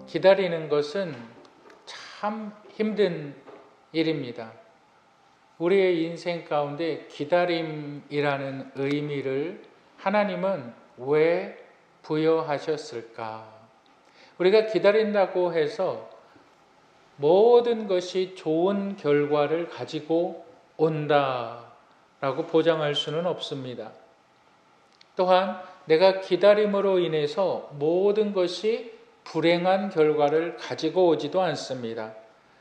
기다리는 것은 참 힘든 일입니다. 우리의 인생 가운데 기다림이라는 의미를 하나님은 왜 부여하셨을까? 우리가 기다린다고 해서 모든 것이 좋은 결과를 가지고 온다라고 보장할 수는 없습니다. 또한 내가 기다림으로 인해서 모든 것이 불행한 결과를 가지고 오지도 않습니다.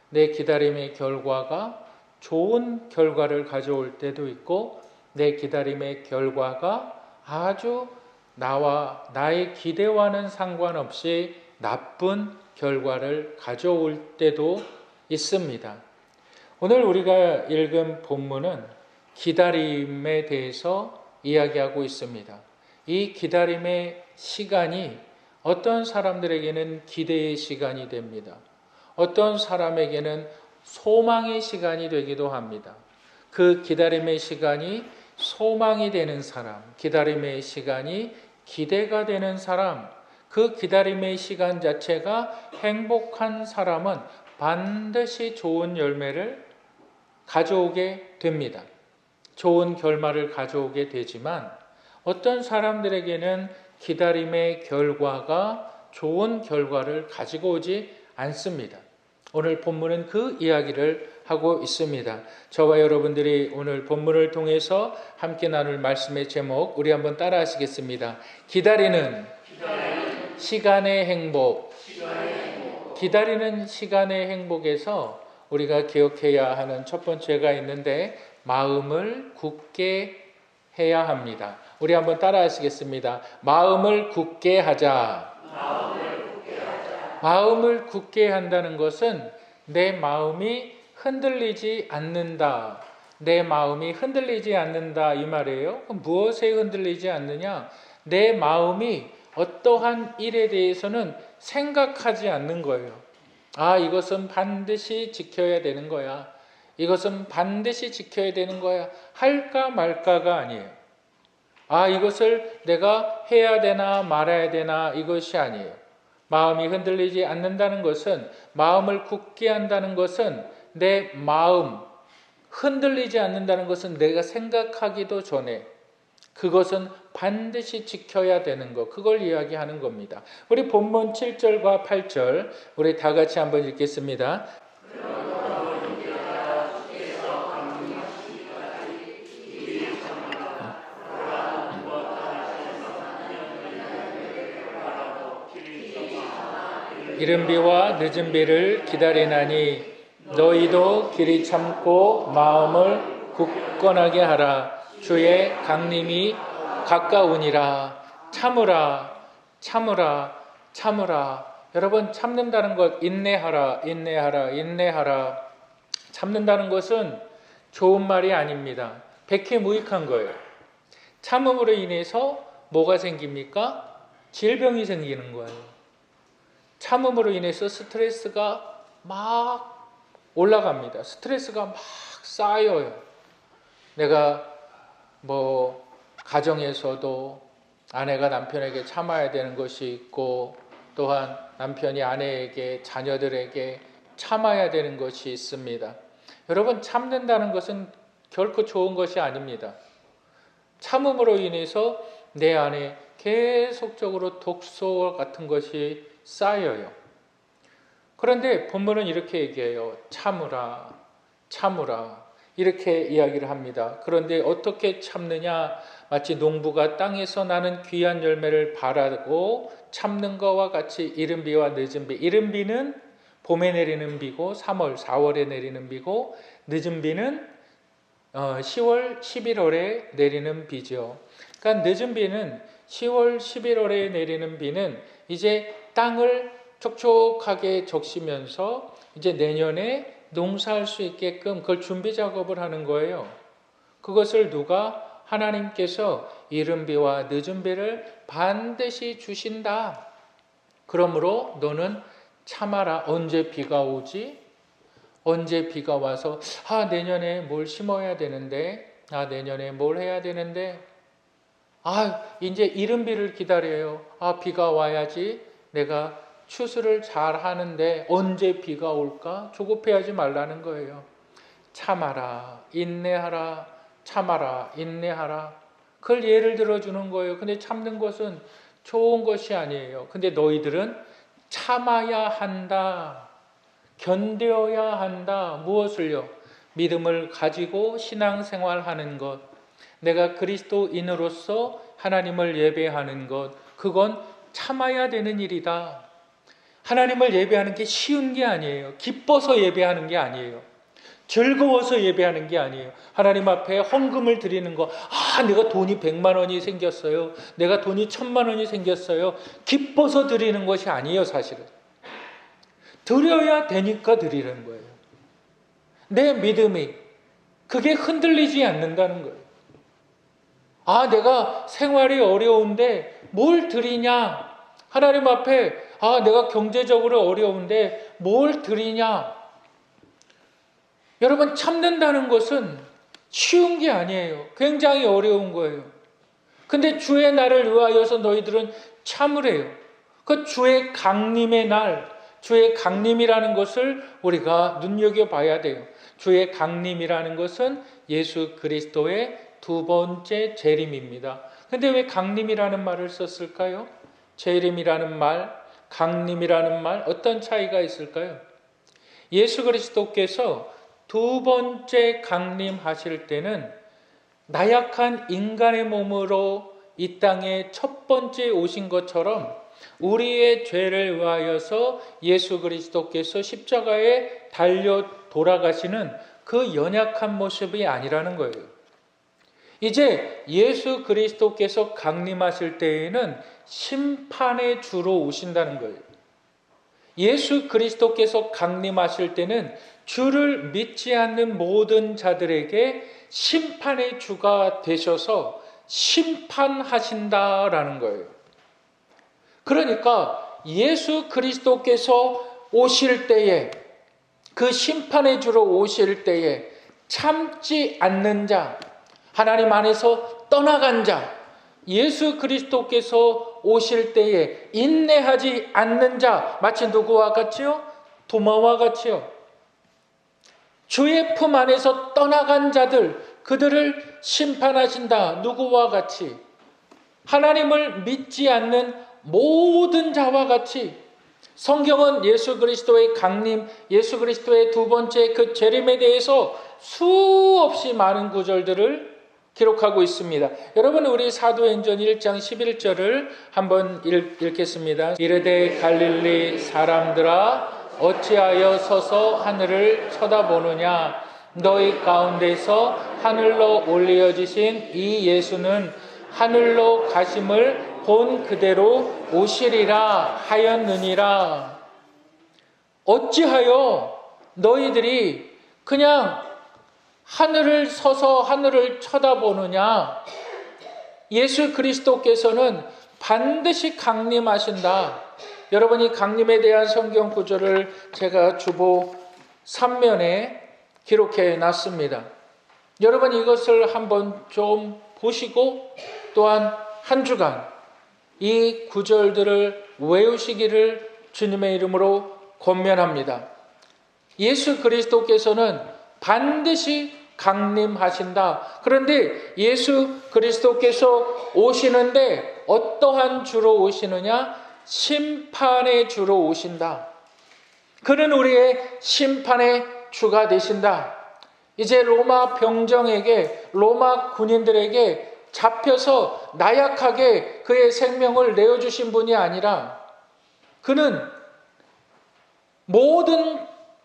내 기다림의 결과가 좋은 결과를 가져올 때도 있고 내 기다림의 결과가 아주 나의 기대와는 상관없이 나쁜 결과를 가져올 때도 있습니다. 오늘 우리가 읽은 본문은 기다림에 대해서 이야기하고 있습니다. 이 기다림의 시간이 어떤 사람들에게는 기대의 시간이 됩니다. 어떤 사람에게는 소망의 시간이 되기도 합니다. 그 기다림의 시간이 소망이 되는 사람, 기다림의 시간이 기대가 되는 사람, 그 기다림의 시간 자체가 행복한 사람은 반드시 좋은 열매를 가져오게 됩니다. 좋은 결말을 가져오게 되지만 어떤 사람들에게는 기다림의 결과가 좋은 결과를 가지고 오지 않습니다. 오늘 본문은 그 이야기를 하고 있습니다. 저와 여러분들이 오늘 본문을 통해서 함께 나눌 말씀의 제목 우리 한번 따라 하시겠습니다. 기다리는 시간의 행복. 기다리는 시간의 행복에서 우리가 기억해야 하는 첫 번째가 있는데 마음을 굳게 해야 합니다. 우리 한번 따라 하시겠습니다. 마음을 굳게 하자. 마음을 굳게 한다는 것은 내 마음이 흔들리지 않는다. 내 마음이 흔들리지 않는다 이 말이에요. 그럼 무엇에 흔들리지 않느냐? 내 마음이 어떠한 일에 대해서는 생각하지 않는 거예요. 이것은 반드시 지켜야 되는 거야. 이것은 반드시 지켜야 되는 거야. 할까 말까가 아니에요. 이것을 내가 해야 되나 말아야 되나 이것이 아니에요. 마음이 흔들리지 않는다는 것은, 마음을 굳게 한다는 것은 내 마음 흔들리지 않는다는 것은 내가 생각하기도 전에 그것은 반드시 지켜야 되는 것, 그걸 이야기하는 겁니다. 우리 본문 7절과 8절 우리 다 같이 한번 읽겠습니다. 이른 비와 늦은 비를 기다리나니 너희도 길이 참고 마음을 굳건하게 하라. 주의 강림이 가까우니라. 참으라, 참으라, 참으라. 여러분, 참는다는 것, 인내하라, 인내하라, 인내하라. 참는다는 것은 좋은 말이 아닙니다. 백해무익한 거예요. 참음으로 인해서 뭐가 생깁니까? 질병이 생기는 거예요. 참음으로 인해서 스트레스가 막 올라갑니다. 스트레스가 막 쌓여요. 내가 가정에서도 아내가 남편에게 참아야 되는 것이 있고, 또한 남편이 아내에게, 자녀들에게 참아야 되는 것이 있습니다. 여러분, 참는다는 것은 결코 좋은 것이 아닙니다. 참음으로 인해서 내 안에 계속적으로 독소 같은 것이 쌓여요. 그런데 본문은 이렇게 얘기해요. 참으라, 참으라. 이렇게 이야기를 합니다. 그런데 어떻게 참느냐? 마치 농부가 땅에서 나는 귀한 열매를 바라고 참는 것과 같이 이른 비와 늦은 비. 이른 비는 봄에 내리는 비고 3월, 4월에 내리는 비고, 늦은 비는 10월, 11월에 내리는 비죠. 그러니까 늦은 비는 10월, 11월에 내리는 비는 이제 땅을 촉촉하게 적시면서 이제 내년에 농사할 수 있게끔 그걸 준비 작업을 하는 거예요. 그것을 누가? 하나님께서 이른 비와 늦은 비를 반드시 주신다. 그러므로 너는 참아라. 언제 비가 오지? 언제 비가 와서 내년에 뭘 심어야 되는데, 내년에 뭘 해야 되는데, 이제 이른 비를 기다려요. 비가 와야지 내가 추수를 잘 하는데 언제 비가 올까? 조급해하지 말라는 거예요. 참아라, 인내하라, 참아라, 인내하라. 그걸 예를 들어주는 거예요. 근데 참는 것은 좋은 것이 아니에요. 근데 너희들은 참아야 한다. 견뎌야 한다. 무엇을요? 믿음을 가지고 신앙생활하는 것. 내가 그리스도인으로서 하나님을 예배하는 것. 그건 참아야 되는 일이다. 하나님을 예배하는 게 쉬운 게 아니에요. 기뻐서 예배하는 게 아니에요. 즐거워서 예배하는 게 아니에요. 하나님 앞에 헌금을 드리는 거. 내가 돈이 100만 원이 생겼어요. 내가 돈이 1000만 원이 생겼어요. 기뻐서 드리는 것이 아니에요, 사실은. 드려야 되니까 드리는 거예요. 내 믿음이 그게 흔들리지 않는다는 거예요. 내가 생활이 어려운데 뭘 드리냐? 하나님 앞에 내가 경제적으로 어려운데 뭘 드리냐? 여러분, 참는다는 것은 쉬운 게 아니에요. 굉장히 어려운 거예요. 근데 주의 날을 위하여서 너희들은 참으래요. 그 주의 강림의 날, 주의 강림이라는 것을 우리가 눈여겨봐야 돼요. 주의 강림이라는 것은 예수 그리스도의 두 번째 재림입니다. 근데 왜 강림이라는 말을 썼을까요? 재림이라는 말, 강림이라는 말, 어떤 차이가 있을까요? 예수 그리스도께서 두 번째 강림하실 때는 나약한 인간의 몸으로 이 땅에 첫 번째 오신 것처럼 우리의 죄를 위하여서 예수 그리스도께서 십자가에 달려 돌아가시는 그 연약한 모습이 아니라는 거예요. 이제 예수 그리스도께서 강림하실 때에는 심판의 주로 오신다는 거예요. 예수 그리스도께서 강림하실 때는 주를 믿지 않는 모든 자들에게 심판의 주가 되셔서 심판하신다라는 거예요. 그러니까 예수 그리스도께서 오실 때에, 그 심판의 주로 오실 때에 참지 않는 자, 하나님 안에서 떠나간 자, 예수 그리스도께서 오실 때에 인내하지 않는 자, 마치 누구와 같이요? 도마와 같이요. 주의 품 안에서 떠나간 자들, 그들을 심판하신다. 누구와 같이? 하나님을 믿지 않는 모든 자와 같이. 성경은 예수 그리스도의 강림, 예수 그리스도의 두 번째 그 재림에 대해서 수없이 많은 구절들을 기록하고 있습니다. 여러분, 우리 사도행전 1장 11절을 한번 읽겠습니다. 이르되 갈릴리 사람들아 어찌하여 서서 하늘을 쳐다보느냐? 너희 가운데서 하늘로 올려지신 이 예수는 하늘로 가심을 본 그대로 오시리라 하였느니라. 어찌하여 너희들이 그냥 하늘을 서서 하늘을 쳐다보느냐? 예수 그리스도께서는 반드시 강림하신다. 여러분이 강림에 대한 성경 구절을 제가 주보 3면에 기록해 놨습니다. 여러분 이것을 한번 좀 보시고 또한 한 주간 이 구절들을 외우시기를 주님의 이름으로 권면합니다. 예수 그리스도께서는 반드시 강림하신다. 그런데 예수 그리스도께서 오시는데 어떠한 주로 오시느냐? 심판의 주로 오신다. 그는 우리의 심판의 주가 되신다. 이제 로마 병정에게, 로마 군인들에게 잡혀서 나약하게 그의 생명을 내어주신 분이 아니라 그는 모든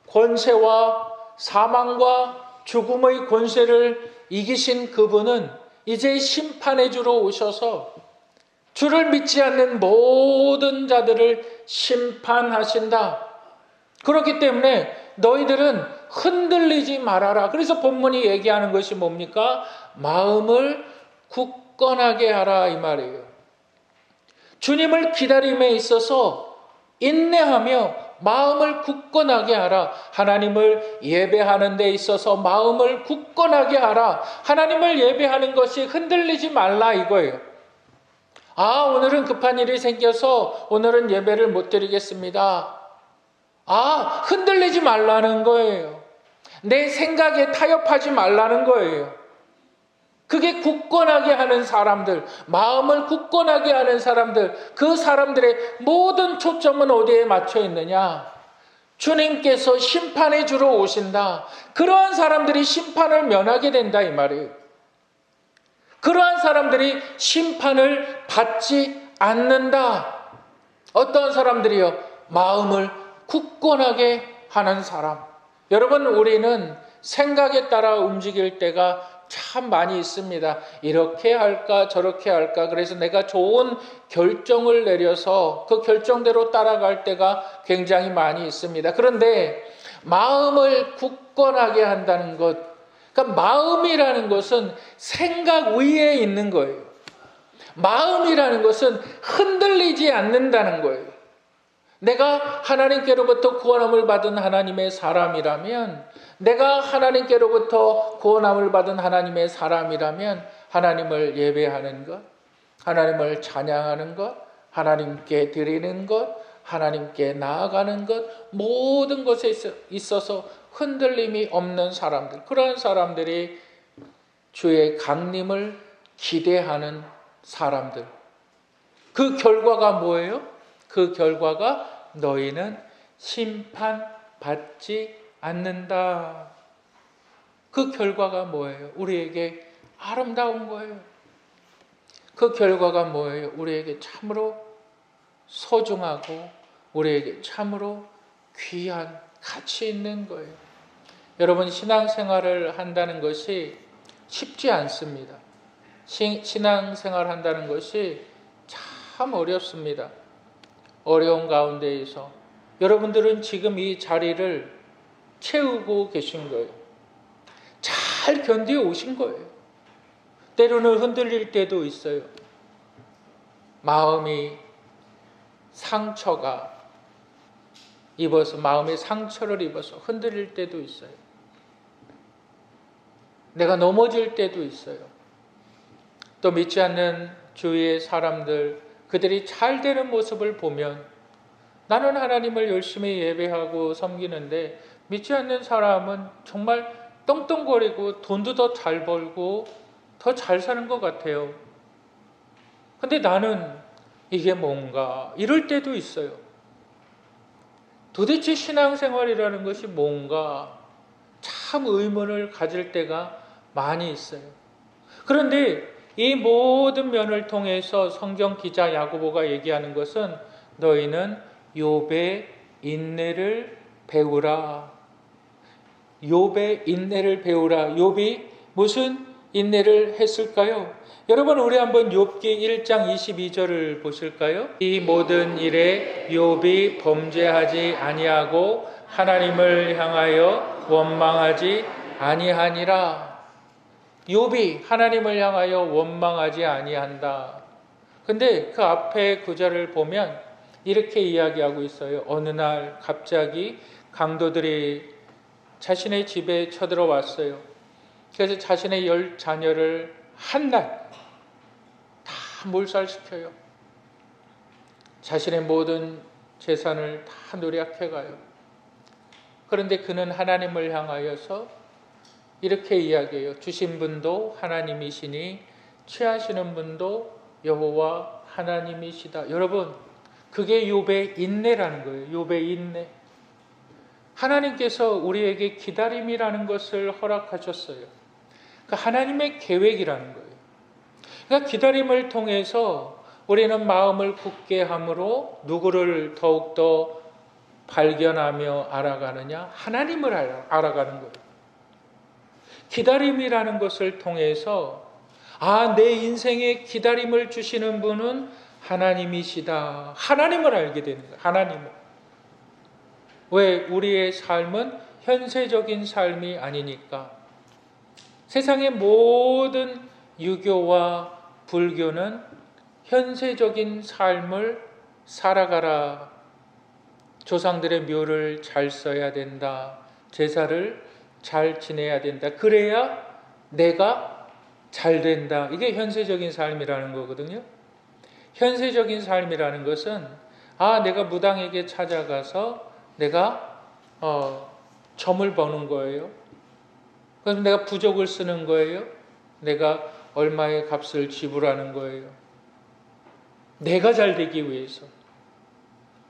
권세와 사망과 죽음의 권세를 이기신 그분은 이제 심판의 주로 오셔서 주를 믿지 않는 모든 자들을 심판하신다. 그렇기 때문에 너희들은 흔들리지 말아라. 그래서 본문이 얘기하는 것이 뭡니까? 마음을 굳건하게 하라 이 말이에요. 주님을 기다림에 있어서 인내하며 마음을 굳건하게 하라. 하나님을 예배하는 데 있어서 마음을 굳건하게 하라. 하나님을 예배하는 것이 흔들리지 말라 이거예요. 아, 오늘은 급한 일이 생겨서 오늘은 예배를 못 드리겠습니다. 아, 흔들리지 말라는 거예요. 내 생각에 타협하지 말라는 거예요. 그게 굳건하게 하는 사람들, 마음을 굳건하게 하는 사람들, 그 사람들의 모든 초점은 어디에 맞춰 있느냐? 주님께서 심판해 주러 오신다. 그러한 사람들이 심판을 면하게 된다 이 말이에요. 그러한 사람들이 심판을 받지 않는다. 어떤 사람들이요? 마음을 굳건하게 하는 사람. 여러분, 우리는 생각에 따라 움직일 때가 참 많이 있습니다. 이렇게 할까 저렇게 할까. 그래서 내가 좋은 결정을 내려서 그 결정대로 따라갈 때가 굉장히 많이 있습니다. 그런데 마음을 굳건하게 한다는 것, 그러니까 마음이라는 것은 생각 위에 있는 거예요. 마음이라는 것은 흔들리지 않는다는 거예요. 내가 하나님께로부터 구원함을 받은 하나님의 사람이라면, 내가 하나님께로부터 구원함을 받은 하나님의 사람이라면 하나님을 예배하는 것, 하나님을 찬양하는 것, 하나님께 드리는 것, 하나님께 나아가는 것, 모든 것에 있어서 흔들림이 없는 사람들, 그런 사람들이 주의 강림을 기대하는 사람들. 그 결과가 뭐예요? 그 결과가 너희는 심판받지 않는다. 그 결과가 뭐예요? 우리에게 아름다운 거예요. 그 결과가 뭐예요? 우리에게 참으로 소중하고 우리에게 참으로 귀한 가치 있는 거예요. 여러분, 신앙생활을 한다는 것이 쉽지 않습니다. 신앙생활 한다는 것이 참 어렵습니다. 어려운 가운데에서 여러분들은 지금 이 자리를 채우고 계신 거예요. 잘 견디어 오신 거예요. 때로는 흔들릴 때도 있어요. 마음이 상처가 입어서, 마음의 상처를 입어서 흔들릴 때도 있어요. 내가 넘어질 때도 있어요. 또 믿지 않는 주위의 사람들, 그들이 잘 되는 모습을 보면 나는 하나님을 열심히 예배하고 섬기는데 믿지 않는 사람은 정말 떵떵거리고 돈도 더 잘 벌고 더 잘 사는 것 같아요. 근데 나는 이게 뭔가 이럴 때도 있어요. 도대체 신앙생활이라는 것이 뭔가 참 의문을 가질 때가 많이 있어요. 그런데 이 모든 면을 통해서 성경 기자 야고보가 얘기하는 것은 너희는 욥의 인내를 배우라. 욥의 인내를 배우라. 욥이 무슨 인내를 했을까요? 여러분, 우리 한번 욥기 1장 22절을 보실까요? 이 모든 일에 욥이 범죄하지 아니하고 하나님을 향하여 원망하지 아니하니라. 욥이 하나님을 향하여 원망하지 아니한다. 근데 그 앞에 구절을 보면 이렇게 이야기하고 있어요. 어느 날 갑자기 강도들이 자신의 집에 쳐들어왔어요. 그래서 자신의 10 자녀를 한 날 다 몰살시켜요. 자신의 모든 재산을 다 노략해가요. 그런데 그는 하나님을 향하여서 이렇게 이야기해요. 주신 분도 하나님이시니 취하시는 분도 여호와 하나님이시다. 여러분, 그게 욥의 인내라는 거예요. 욥의 인내. 하나님께서 우리에게 기다림이라는 것을 허락하셨어요. 그 하나님의 계획이라는 거예요. 그러니까 기다림을 통해서 우리는 마음을 굳게 함으로 누구를 더욱더 발견하며 알아가느냐? 하나님을 알아가는 거예요. 기다림이라는 것을 통해서 내 인생에 기다림을 주시는 분은 하나님이시다. 하나님을 알게 되는 거예요. 하나님을. 왜? 우리의 삶은 현세적인 삶이 아니니까. 세상의 모든 유교와 불교는 현세적인 삶을 살아가라. 조상들의 묘를 잘 써야 된다. 제사를 잘 지내야 된다. 그래야 내가 잘 된다. 이게 현세적인 삶이라는 거거든요. 현세적인 삶이라는 것은 내가 무당에게 찾아가서 내가 점을 버는 거예요. 그럼 내가 부족을 쓰는 거예요. 내가 얼마의 값을 지불하는 거예요. 내가 잘 되기 위해서.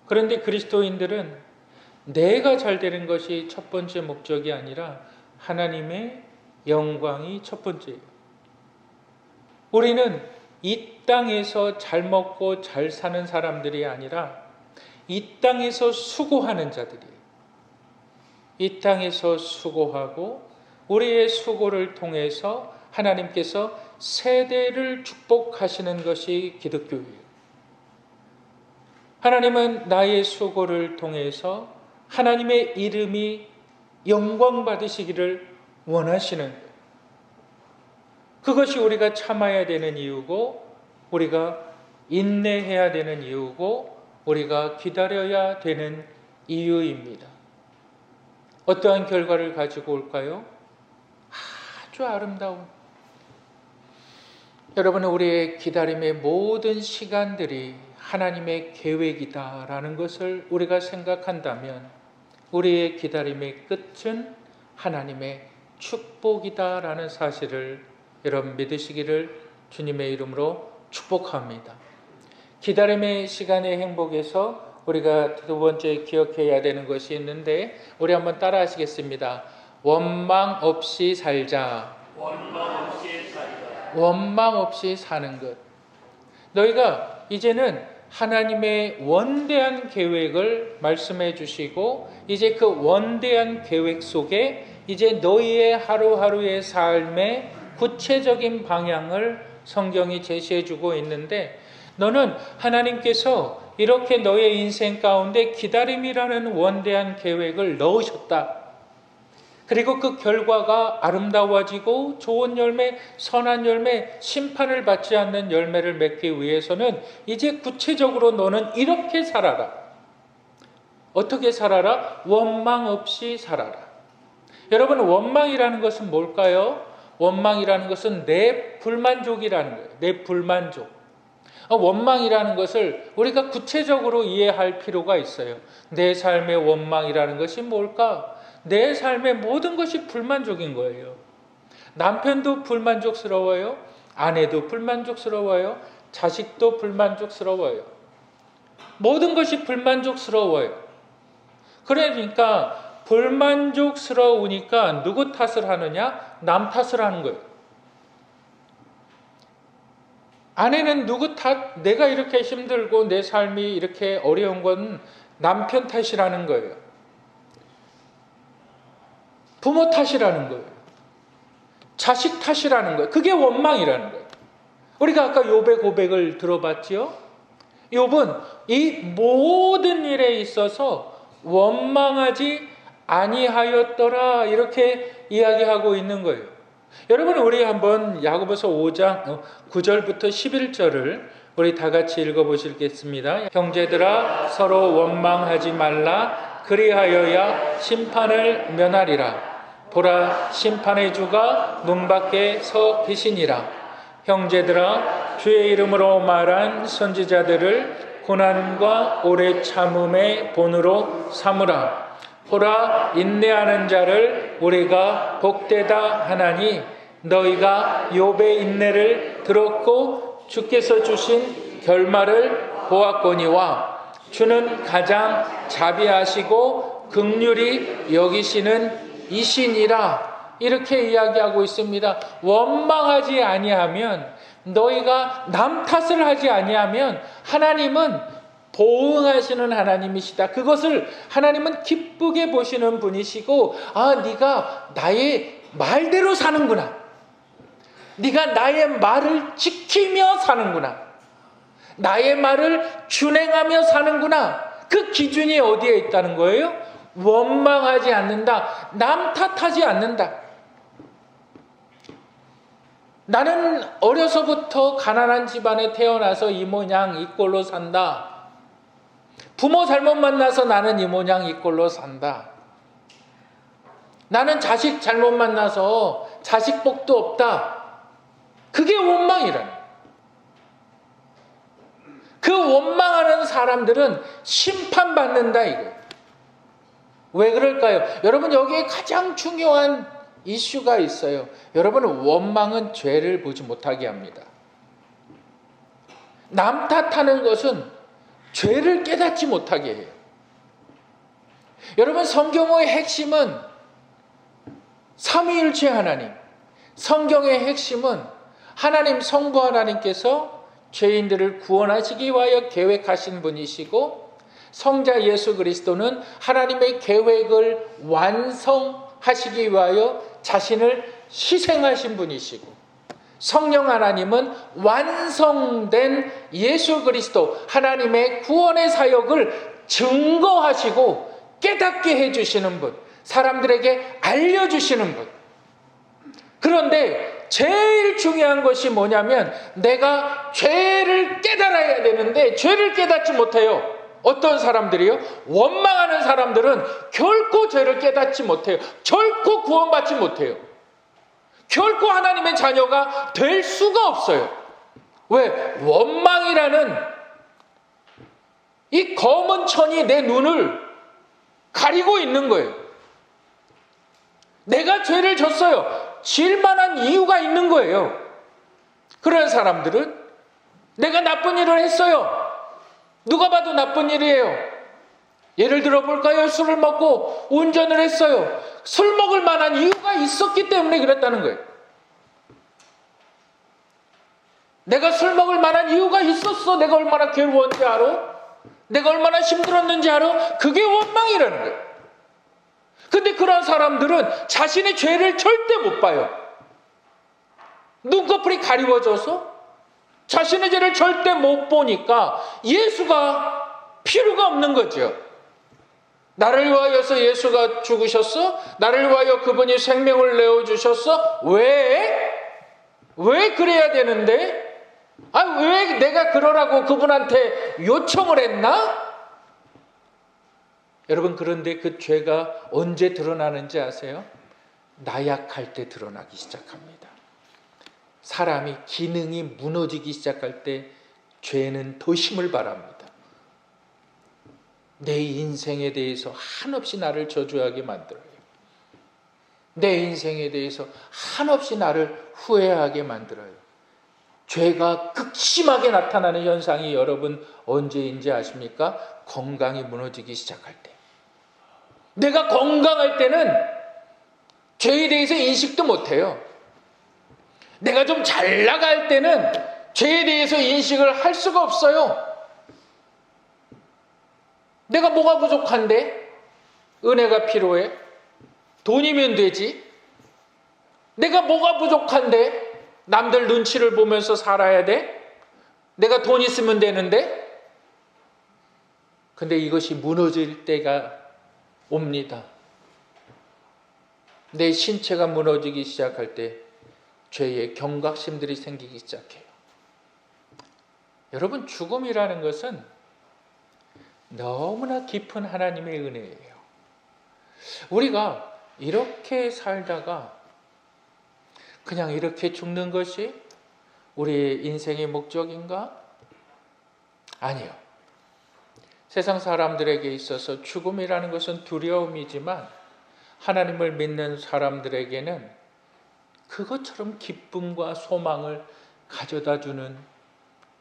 그런데 그리스도인들은 내가 잘 되는 것이 첫 번째 목적이 아니라 하나님의 영광이 첫 번째예요. 우리는 이 땅에서 잘 먹고 잘 사는 사람들이 아니라 이 땅에서 수고하는 자들이에요. 이 땅에서 수고하고 우리의 수고를 통해서 하나님께서 세대를 축복하시는 것이 기독교예요. 하나님은 나의 수고를 통해서 하나님의 이름이 영광 받으시기를 원하시는 거예요. 그것이 우리가 참아야 되는 이유고 우리가 인내해야 되는 이유고 우리가 기다려야 되는 이유입니다. 어떠한 결과를 가지고 올까요? 아주 아름다운. 여러분, 우리의 기다림의 모든 시간들이 하나님의 계획이다라는 것을 우리가 생각한다면 우리의 기다림의 끝은 하나님의 축복이다라는 사실을 여러분 믿으시기를 주님의 이름으로 축복합니다. 기다림의 시간의 행복에서 우리가 두 번째 기억해야 되는 것이 있는데 우리 한번 따라 하시겠습니다. 원망 없이 살자. 원망 없이 살자. 원망 없이 사는 것. 너희가 이제는 하나님의 원대한 계획을 말씀해 주시고 이제 그 원대한 계획 속에 이제 너희의 하루하루의 삶의 구체적인 방향을 성경이 제시해 주고 있는데 너는 하나님께서 이렇게 너의 인생 가운데 기다림이라는 원대한 계획을 넣으셨다. 그리고 그 결과가 아름다워지고 좋은 열매, 선한 열매, 심판을 받지 않는 열매를 맺기 위해서는 이제 구체적으로 너는 이렇게 살아라. 어떻게 살아라? 원망 없이 살아라. 여러분, 원망이라는 것은 뭘까요? 원망이라는 것은 내 불만족이라는 거예요. 내 불만족. 원망이라는 것을 우리가 구체적으로 이해할 필요가 있어요. 내 삶의 원망이라는 것이 뭘까? 내 삶의 모든 것이 불만족인 거예요. 남편도 불만족스러워요. 아내도 불만족스러워요. 자식도 불만족스러워요. 모든 것이 불만족스러워요. 그러니까 불만족스러우니까 누구 탓을 하느냐? 남 탓을 하는 거예요. 아내는 누구 탓? 내가 이렇게 힘들고 내 삶이 이렇게 어려운 건 남편 탓이라는 거예요. 부모 탓이라는 거예요. 자식 탓이라는 거예요. 그게 원망이라는 거예요. 우리가 아까 욥의 고백을 들어봤지요? 욥은 이 모든 일에 있어서 원망하지 아니하였더라 이렇게 이야기하고 있는 거예요. 여러분, 우리 한번 야고보서 5장 9절부터 11절을 우리 다 같이 읽어보시겠습니다. 형제들아 서로 원망하지 말라. 그리하여야 심판을 면하리라. 보라, 심판의 주가 문 밖에 서 계시니라. 형제들아 주의 이름으로 말한 선지자들을 고난과 오래 참음의 본으로 삼으라. 보라, 인내하는 자를 우리가 복되다 하나니 너희가 욥의 인내를 들었고 주께서 주신 결말을 보았거니와 주는 가장 자비하시고 긍휼히 여기시는 이신이라 이렇게 이야기하고 있습니다. 원망하지 아니하면 너희가 남 탓을 하지 아니하면 하나님은 보응하시는 하나님이시다. 그것을 하나님은 기쁘게 보시는 분이시고 네가 나의 말대로 사는구나. 네가 나의 말을 지키며 사는구나. 나의 말을 준행하며 사는구나. 그 기준이 어디에 있다는 거예요? 원망하지 않는다. 남 탓하지 않는다. 나는 어려서부터 가난한 집안에 태어나서 이 모양 이 꼴로 산다. 부모 잘못 만나서 나는 이 모양 이 꼴로 산다. 나는 자식 잘못 만나서 자식 복도 없다. 그게 원망이라는. 그 원망하는 사람들은 심판받는다 이거예요. 왜 그럴까요? 여러분, 여기에 가장 중요한 이슈가 있어요. 여러분, 원망은 죄를 보지 못하게 합니다. 남 탓하는 것은 죄를 깨닫지 못하게 해요. 여러분, 성경의 핵심은 삼위일체 하나님, 성경의 핵심은 하나님, 성부 하나님께서 죄인들을 구원하시기 위하여 계획하신 분이시고, 성자 예수 그리스도는 하나님의 계획을 완성하시기 위하여 자신을 희생하신 분이시고, 성령 하나님은 완성된 예수 그리스도 하나님의 구원의 사역을 증거하시고 깨닫게 해주시는 분, 사람들에게 알려주시는 분. 그런데 제일 중요한 것이 뭐냐면 내가 죄를 깨달아야 되는데 죄를 깨닫지 못해요. 어떤 사람들이요? 원망하는 사람들은 결코 죄를 깨닫지 못해요. 결코 구원받지 못해요. 결코 하나님의 자녀가 될 수가 없어요. 왜? 원망이라는 이 검은 천이 내 눈을 가리고 있는 거예요. 내가 죄를 졌어요. 질 만한 이유가 있는 거예요. 그런 사람들은 내가 나쁜 일을 했어요. 누가 봐도 나쁜 일이에요. 예를 들어 볼까요? 술을 먹고 운전을 했어요. 술 먹을 만한 이유가 있었기 때문에 그랬다는 거예요. 내가 술 먹을 만한 이유가 있었어. 내가 얼마나 괴로웠는지 알아? 내가 얼마나 힘들었는지 알아? 그게 원망이라는 거예요. 근데 그런 사람들은 자신의 죄를 절대 못 봐요. 눈꺼풀이 가리워져서 자신의 죄를 절대 못 보니까 예수가 필요가 없는 거죠. 나를 위하여서 예수가 죽으셨어? 나를 위하여 그분이 생명을 내어주셨어? 왜 그래야 되는데? 왜 내가 그러라고 그분한테 요청을 했나? 여러분, 그런데 그 죄가 언제 드러나는지 아세요? 나약할 때 드러나기 시작합니다. 사람이 기능이 무너지기 시작할 때 죄는 더 힘을 발합니다. 내 인생에 대해서 한없이 나를 저주하게 만들어요. 내 인생에 대해서 한없이 나를 후회하게 만들어요. 죄가 극심하게 나타나는 현상이 여러분 언제인지 아십니까? 건강이 무너지기 시작할 때. 내가 건강할 때는 죄에 대해서 인식도 못해요. 내가 좀 잘 나갈 때는 죄에 대해서 인식을 할 수가 없어요. 내가 뭐가 부족한데? 은혜가 필요해? 돈이면 되지? 내가 뭐가 부족한데? 남들 눈치를 보면서 살아야 돼? 내가 돈 있으면 되는데? 근데 이것이 무너질 때가 옵니다. 내 신체가 무너지기 시작할 때 죄의 경각심들이 생기기 시작해요. 여러분, 죽음이라는 것은 너무나 깊은 하나님의 은혜예요. 우리가 이렇게 살다가 그냥 이렇게 죽는 것이 우리의 인생의 목적인가? 아니요. 세상 사람들에게 있어서 죽음이라는 것은 두려움이지만 하나님을 믿는 사람들에게는 그것처럼 기쁨과 소망을 가져다 주는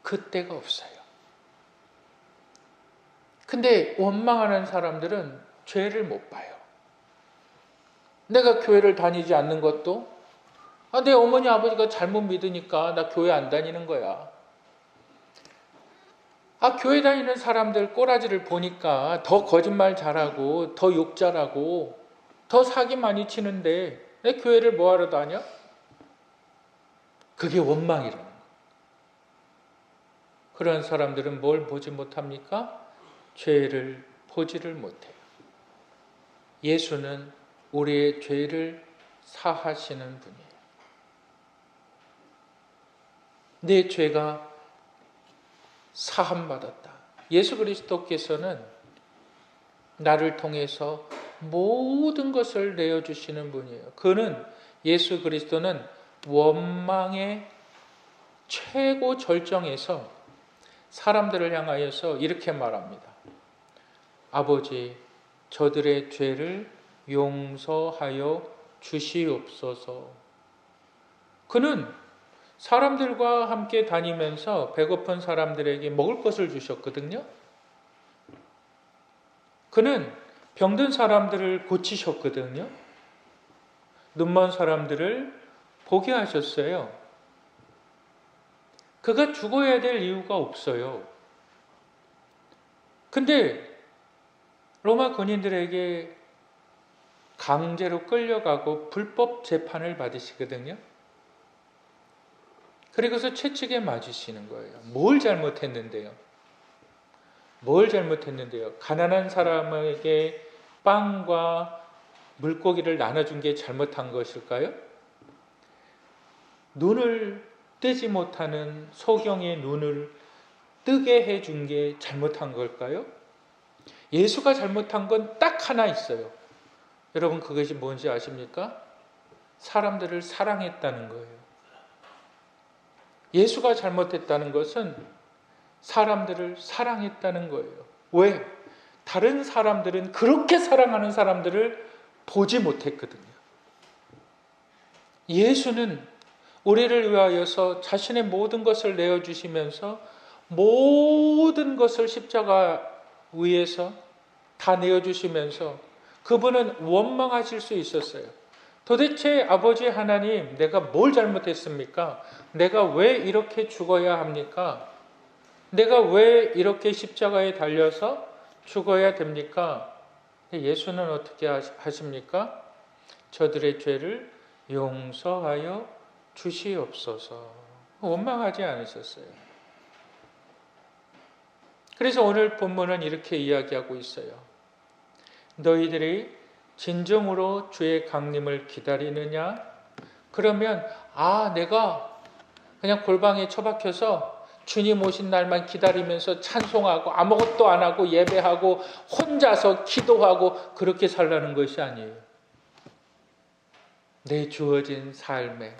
그때가 없어요. 근데 원망하는 사람들은 죄를 못 봐요. 내가 교회를 다니지 않는 것도 내 어머니 아버지가 잘못 믿으니까 나 교회 안 다니는 거야. 교회 다니는 사람들 꼬라지를 보니까 더 거짓말 잘하고 더 욕 잘하고 더 사기 많이 치는데 내 교회를 뭐하러 다녀? 그게 원망이라는 거예요. 그런 사람들은 뭘 보지 못합니까? 죄를 보지를 못해요. 예수는 우리의 죄를 사하시는 분이에요. 내 죄가 사함받았다. 예수 그리스도께서는 나를 통해서 모든 것을 내어주시는 분이에요. 그는, 예수 그리스도는 원망의 최고 절정에서 사람들을 향하여서 이렇게 말합니다. 아버지, 저들의 죄를 용서하여 주시옵소서. 그는 사람들과 함께 다니면서 배고픈 사람들에게 먹을 것을 주셨거든요. 그는 병든 사람들을 고치셨거든요. 눈먼 사람들을 보게 하셨어요. 그가 죽어야 될 이유가 없어요. 근데 로마 군인들에게 강제로 끌려가고 불법 재판을 받으시거든요. 그리고서 채찍에 맞으시는 거예요. 뭘 잘못했는데요? 뭘 잘못했는데요? 가난한 사람에게 빵과 물고기를 나눠준 게 잘못한 것일까요? 눈을 뜨지 못하는 소경의 눈을 뜨게 해준 게 잘못한 걸까요? 예수가 잘못한 건 딱 하나 있어요. 여러분, 그것이 뭔지 아십니까? 사람들을 사랑했다는 거예요. 예수가 잘못했다는 것은 사람들을 사랑했다는 거예요. 왜? 다른 사람들은 그렇게 사랑하는 사람들을 보지 못했거든요. 예수는 우리를 위하여서 자신의 모든 것을 내어주시면서 모든 것을 십자가 위에서 다 내어주시면서 그분은 원망하실 수 있었어요. 도대체 아버지 하나님, 내가 뭘 잘못했습니까? 내가 왜 이렇게 죽어야 합니까? 내가 왜 이렇게 십자가에 달려서 죽어야 됩니까? 예수는 어떻게 하십니까? 저들의 죄를 용서하여 주시옵소서. 원망하지 않으셨어요. 그래서 오늘 본문은 이렇게 이야기하고 있어요. 너희들이 진정으로 주의 강림을 기다리느냐? 그러면 내가 그냥 골방에 처박혀서 주님 오신 날만 기다리면서 찬송하고 아무것도 안 하고 예배하고 혼자서 기도하고 그렇게 살라는 것이 아니에요. 내 주어진 삶에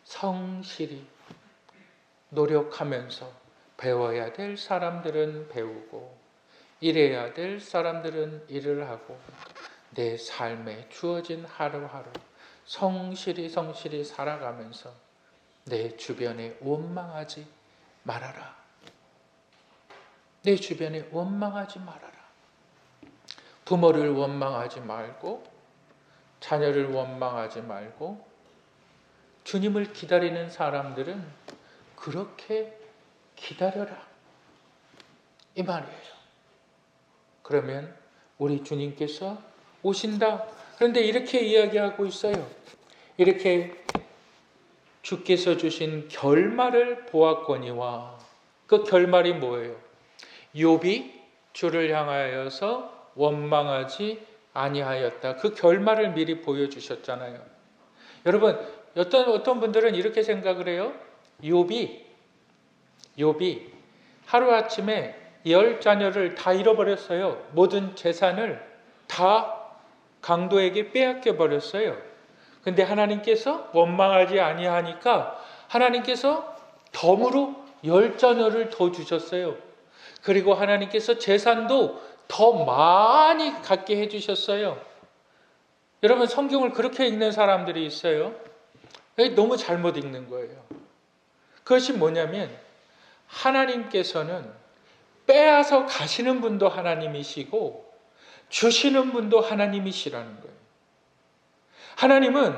성실히 노력하면서 배워야 될 사람들은 배우고 일해야 될 사람들은 일을 하고 내 삶에 주어진 하루하루 성실히 살아가면서 내 주변에 원망하지 말아라. 내 주변에 원망하지 말아라. 부모를 원망하지 말고 자녀를 원망하지 말고 주님을 기다리는 사람들은 그렇게 기다려라. 이 말이에요. 그러면 우리 주님께서 오신다. 그런데 이렇게 이야기하고 있어요. 이렇게 주께서 주신 결말을 보았거니와 그 결말이 뭐예요? 욥이 주를 향하여서 원망하지 아니하였다. 그 결말을 미리 보여주셨잖아요. 여러분, 어떤 분들은 이렇게 생각을 해요. 욥이 하루아침에 10자녀를 다 잃어버렸어요. 모든 재산을 다 강도에게 빼앗겨 버렸어요. 근데 하나님께서 원망하지 아니하니까 하나님께서 덤으로 10자녀를 더 주셨어요. 그리고 하나님께서 재산도 더 많이 갖게 해주셨어요. 여러분, 성경을 그렇게 읽는 사람들이 있어요. 너무 잘못 읽는 거예요. 그것이 뭐냐면 하나님께서는 빼앗아 가시는 분도 하나님이시고 주시는 분도 하나님이시라는 거예요. 하나님은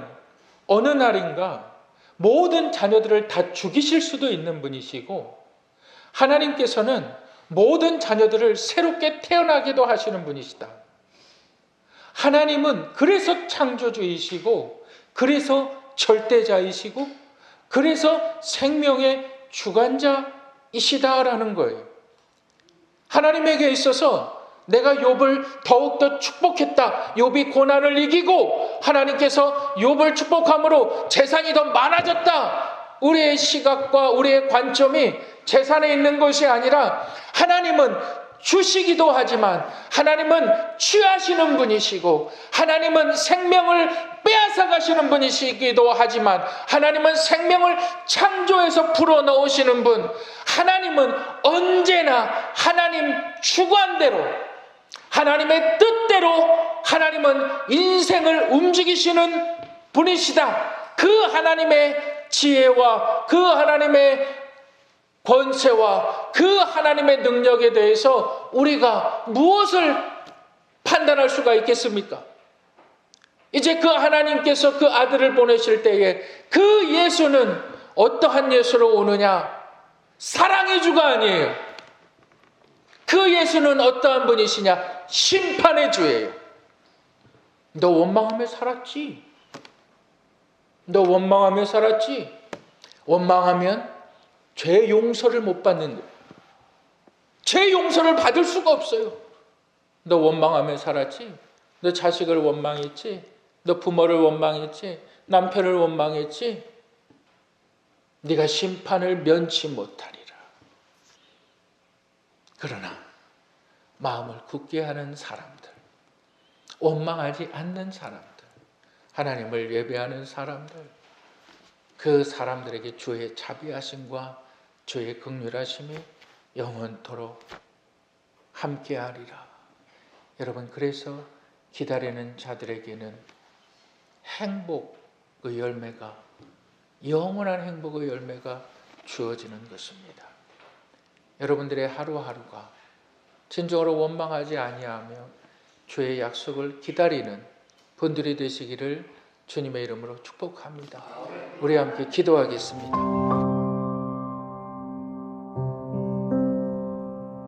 어느 날인가 모든 자녀들을 다 죽이실 수도 있는 분이시고 하나님께서는 모든 자녀들을 새롭게 태어나기도 하시는 분이시다. 하나님은 그래서 창조주이시고 그래서 절대자이시고 그래서 생명의 주관자이시다라는 거예요. 하나님에게 있어서 내가 욥을 더욱더 축복했다. 욥이 고난을 이기고 하나님께서 욥을 축복함으로 재산이 더 많아졌다. 우리의 시각과 우리의 관점이 재산에 있는 것이 아니라 하나님은 주시기도 하지만 하나님은 취하시는 분이시고 하나님은 생명을 빼앗아 가시는 분이시기도 하지만 하나님은 생명을 창조해서 불어넣으시는 분, 하나님은 언제나 하나님 주관대로 하나님의 뜻대로 하나님은 인생을 움직이시는 분이시다. 그 하나님의 지혜와 그 하나님의 권세와 그 하나님의 능력에 대해서 우리가 무엇을 판단할 수가 있겠습니까? 이제 그 하나님께서 그 아들을 보내실 때에 그 예수는 어떠한 예수로 오느냐? 사랑의 주가 아니에요. 그 예수는 어떠한 분이시냐? 심판의 주예요. 너 원망하며 살았지? 너 원망하며 살았지? 원망하면 죄 용서를 못 받는데, 죄 용서를 받을 수가 없어요. 너 원망하며 살았지? 너 자식을 원망했지? 너 부모를 원망했지? 남편을 원망했지? 네가 심판을 면치 못하리라. 그러나 마음을 굳게 하는 사람들, 원망하지 않는 사람들, 하나님을 예배하는 사람들, 그 사람들에게 주의 자비하심과 주의 긍휼하심이 영원토록 함께하리라. 여러분, 그래서 기다리는 자들에게는 행복의 열매가, 영원한 행복의 열매가 주어지는 것입니다. 여러분들의 하루하루가 진정으로 원망하지 아니하며 주의 약속을 기다리는 분들이 되시기를 주님의 이름으로 축복합니다. 우리 함께 기도하겠습니다.